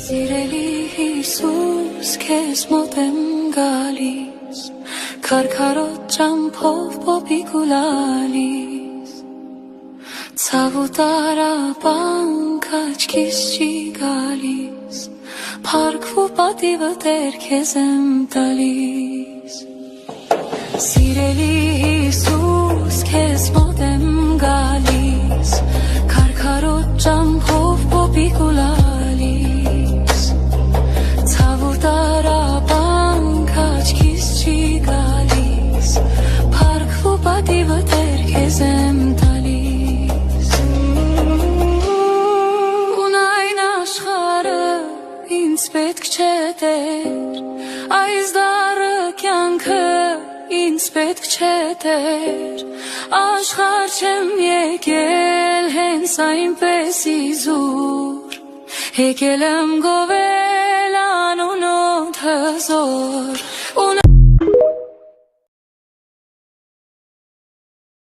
Սիրելի Հիսուս, քեզ մոտ եմ գալիս, քարքարոտ ճամփով պոպիկ ու լալիս, ցավ ու տարապանք աչքիս չի գալիս, փառք ու պատիվը Տեր քեզ եմ տալիս։ Սիրելի Հիսուս, քեզ մոտ եմ գալիս, քարքարոտ ճամփով պոպիկ ու լալիս, պատիվը Տեր քեզ եմ տալիս, ուն այն աշխարհը ինձ պետք չէ Տեր, այս դառը կյանքը ինձ պետք չէ Տեր, աշխարհ չեմ եկել հենց այնպես իզուր, եկել եմ գովել անունոտ հզոր,